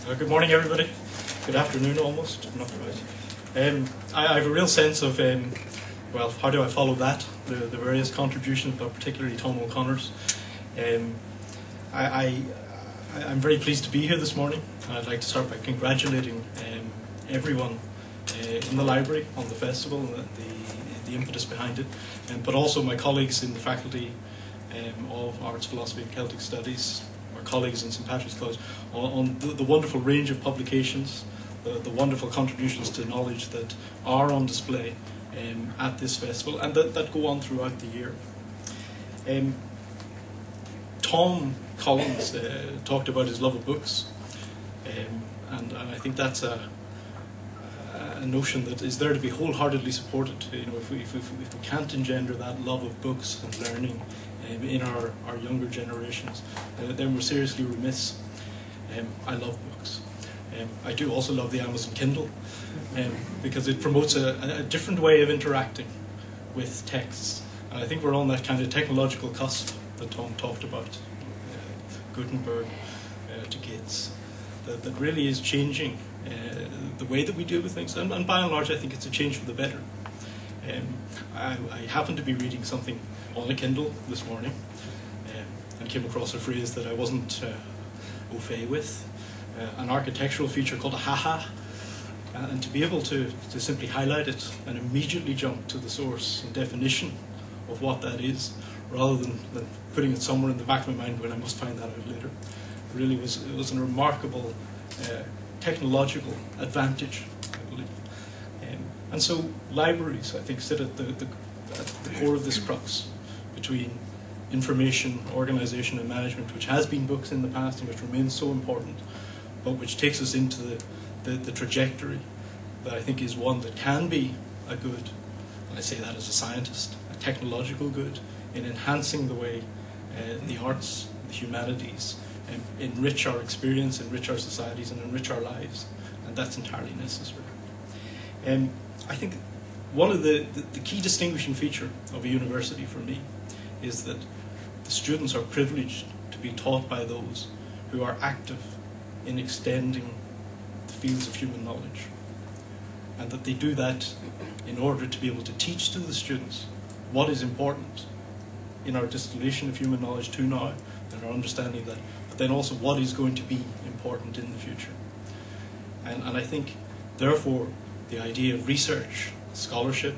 Good morning, everybody. Good afternoon, almost. Not quite. I have a real sense of, well, how do I follow that? The various contributions, but particularly Tom O'Connor's. I'm very pleased to be here this morning. I'd like to start by congratulating everyone in the library on the festival and the impetus behind it, but also my colleagues in the faculty of Arts, Philosophy and Celtic Studies, our colleagues in St Patrick's College, on the wonderful range of publications, the wonderful contributions to knowledge that are on display at this festival and that go on throughout the year. Tom Collins talked about his love of books, and I think that's a notion that is there to be wholeheartedly supported. You know, if we can't engender that love of books and learning in our younger generations, then we're seriously remiss. I love books. I do also love the Amazon Kindle, because it promotes a different way of interacting with texts. And I think we're on that kind of technological cusp that Tom talked about, Gutenberg to Gates, that really is changing the way that we deal with things. And by and large, I think it's a change for the better. I happened to be reading something on a Kindle this morning and came across a phrase that I wasn't au fait with, an architectural feature called a haha, and to be able to simply highlight it and immediately jump to the source and definition of what that is, rather than putting it somewhere in the back of my mind when I must find that out later. It was a remarkable technological advantage, I believe. And so libraries, I think, sit at the core of this crux between information, organisation and management, which has been books in the past and which remains so important, but which takes us into the trajectory that I think is one that can be a good, and I say that as a scientist, a technological good, in enhancing the way the arts, the humanities, enrich our experience, enrich our societies and enrich our lives, and that's entirely necessary. I think one of the key distinguishing feature of a university for me is that the students are privileged to be taught by those who are active in extending the fields of human knowledge, and that they do that in order to be able to teach to the students what is important in our distillation of human knowledge to now, and our understanding of that, but then also what is going to be important in the future. And I think, therefore, the idea of research, scholarship,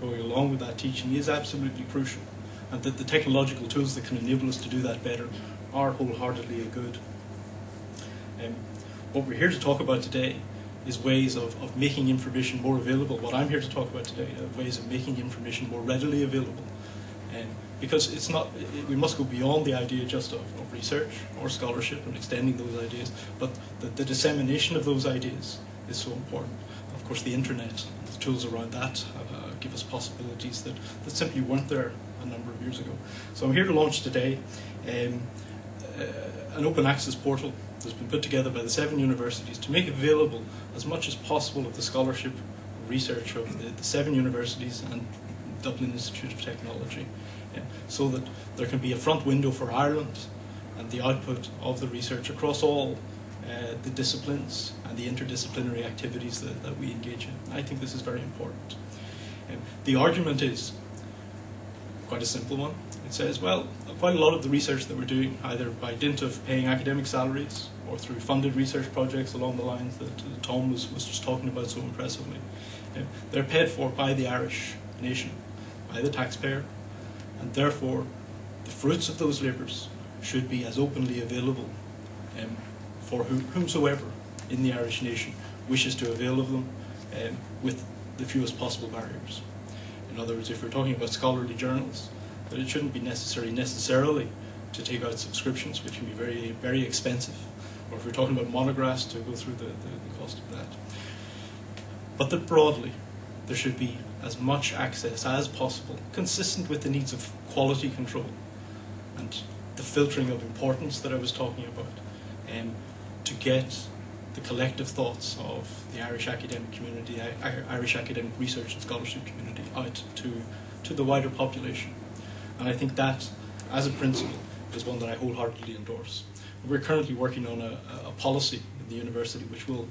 going along with that teaching is absolutely crucial, and that the technological tools that can enable us to do that better are wholeheartedly a good. What we're here to talk about today is ways of making information more available. What I'm here to talk about today are ways of making information more readily available. Because it's not, we must go beyond the idea just of research or scholarship and extending those ideas, but the dissemination of those ideas is so important. Of course, the internet and the tools around that give us possibilities that simply weren't there a number of years ago. So I'm here to launch today an open access portal that's been put together by the 7 universities to make available as much as possible of the scholarship and research of the 7 universities and Dublin Institute of Technology, so that there can be a front window for Ireland and the output of the research across all the disciplines and the interdisciplinary activities that we engage in. I think this is very important. The argument is quite a simple one. It says, well, quite a lot of the research that we're doing, either by dint of paying academic salaries or through funded research projects along the lines that Tom was just talking about so impressively, they're paid for by the Irish nation, by the taxpayer, and therefore the fruits of those labours should be as openly available for whomsoever in the Irish nation wishes to avail of them with the fewest possible barriers. In other words, if we're talking about scholarly journals, that it shouldn't be necessarily to take out subscriptions, which can be very, very expensive, or if we're talking about monographs, to go through the cost of that. But that broadly, there should be as much access as possible, consistent with the needs of quality control and the filtering of importance that I was talking about, to get the collective thoughts of the Irish academic community, Irish academic research and scholarship community out to the wider population. And I think that, as a principle, is one that I wholeheartedly endorse. We're currently working on a policy in the university which will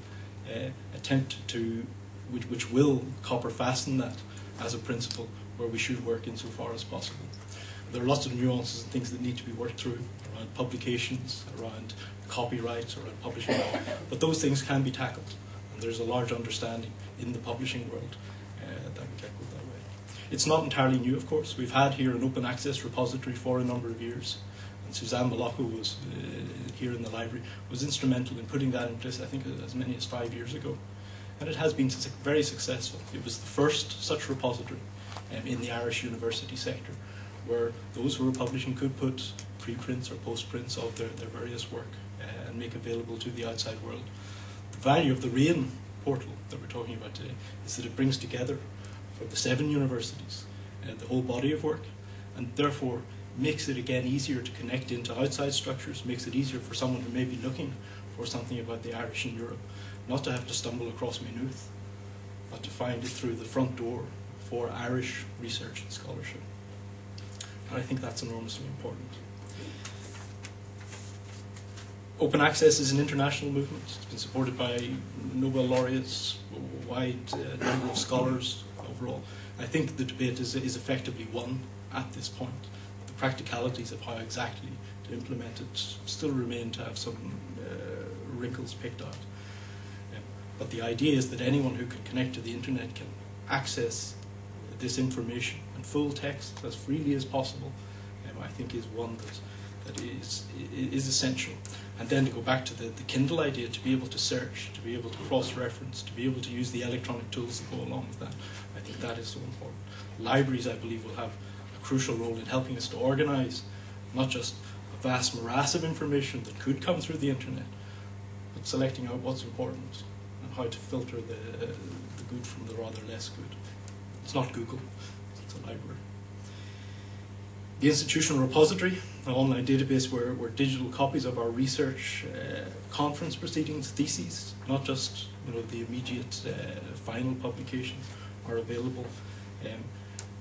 attempt to, which will copper fasten that as a principle where we should work insofar as possible. There are lots of nuances and things that need to be worked through around publications, around copyright, around publishing, but those things can be tackled, and there's a large understanding in the publishing world that we can go that way. It's not entirely new, of course. We've had here an open access repository for a number of years, and Suzanne Malocco was here in the library, was instrumental in putting that in place, I think as many as 5 years ago, and it has been very successful. It was the first such repository in the Irish university sector, where those who were publishing could put preprints or postprints of their various work and make available to the outside world. The value of the RIAN portal that we're talking about today is that it brings together for the 7 universities the whole body of work, and therefore makes it again easier to connect into outside structures, makes it easier for someone who may be looking for something about the Irish in Europe not to have to stumble across Maynooth, but to find it through the front door for Irish research and scholarship. And I think that's enormously important. Open access is an international movement. It's been supported by Nobel laureates, a wide number of scholars overall. I think the debate is effectively won at this point. The practicalities of how exactly to implement it still remain to have some wrinkles picked out. But the idea is that anyone who can connect to the internet can access this information in full text as freely as possible, I think is one that is essential. And then to go back to the Kindle idea, to be able to search, to be able to cross-reference, to be able to use the electronic tools that go along with that, I think that is so important. Libraries, I believe, will have a crucial role in helping us to organise not just a vast morass of information that could come through the internet, but selecting out what's important and how to filter the good from the rather less good. It's not Google, it's a library. The institutional repository, an online database where digital copies of our research conference proceedings, theses, not just the immediate final publications, are available,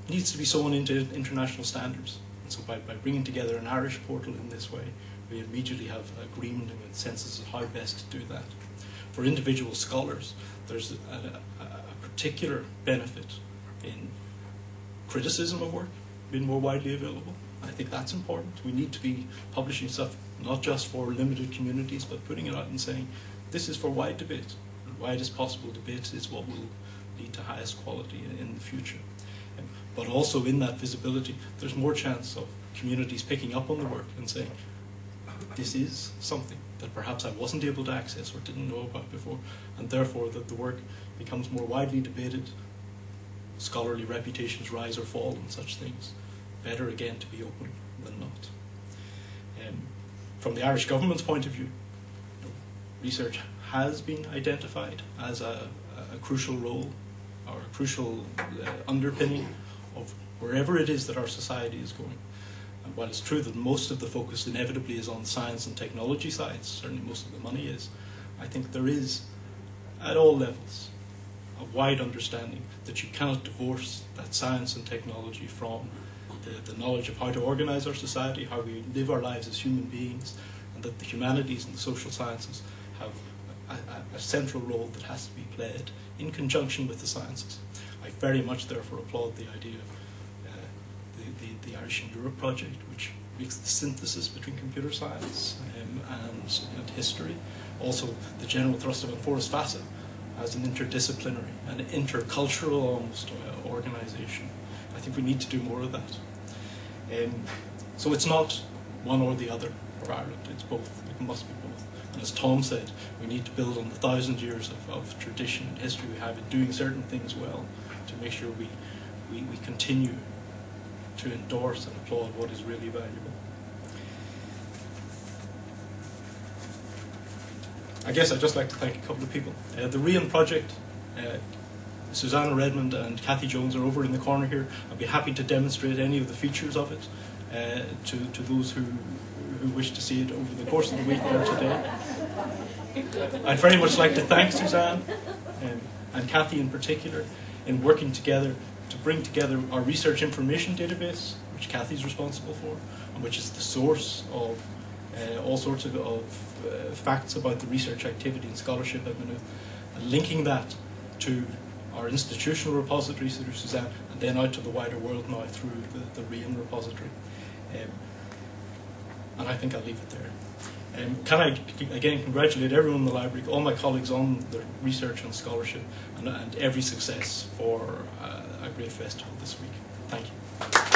needs to be sewn into international standards. And so by bringing together an Irish portal in this way, we immediately have agreement and consensus of how best to do that. For individual scholars, there's a particular benefit in criticism of work being more widely available. I think that's important. We need to be publishing stuff not just for limited communities, but putting it out and saying, this is for wide debate. And widest possible debate is what will lead to highest quality in the future. But also in that visibility, there's more chance of communities picking up on the work and saying, this is something that perhaps I wasn't able to access or didn't know about before, and therefore that the work becomes more widely debated, scholarly reputations rise or fall and such things. Better again to be open than not. From the Irish government's point of view, research has been identified as a crucial role or a crucial underpinning of wherever it is that our society is going. And while it's true that most of the focus inevitably is on science and technology sides, certainly most of the money is, I think there is, at all levels, a wide understanding that you cannot divorce that science and technology from the knowledge of how to organise our society, how we live our lives as human beings, and that the humanities and the social sciences have a central role that has to be played in conjunction with the sciences. I very much therefore applaud the idea of the Irish in Europe project, which makes the synthesis between computer science and history. Also the general thrust of Forest Fassa as an interdisciplinary and intercultural almost organisation. I think we need to do more of that. So it's not one or the other for Ireland, it's both, it must be both. And as Tom said, we need to build on the 1,000 years of tradition and history we have in doing certain things well to make sure we continue to endorse and applaud what is really valuable. I guess I'd just like to thank a couple of people. The RIAN project, Susanna Redmond and Kathy Jones are over in the corner here. I'd be happy to demonstrate any of the features of it to those who wish to see it over the course of the week or today. I'd very much like to thank Suzanne and Kathy in particular in working together to bring together our research information database, which Kathy's responsible for, and which is the source of all sorts of facts about the research activity and scholarship at Maynooth, and linking that to our institutional repositories through Suzanne, and then out to the wider world now through the RIAN repository. And I think I'll leave it there. Can I again congratulate everyone in the library, all my colleagues on the research and scholarship, and every success for a great festival this week. Thank you.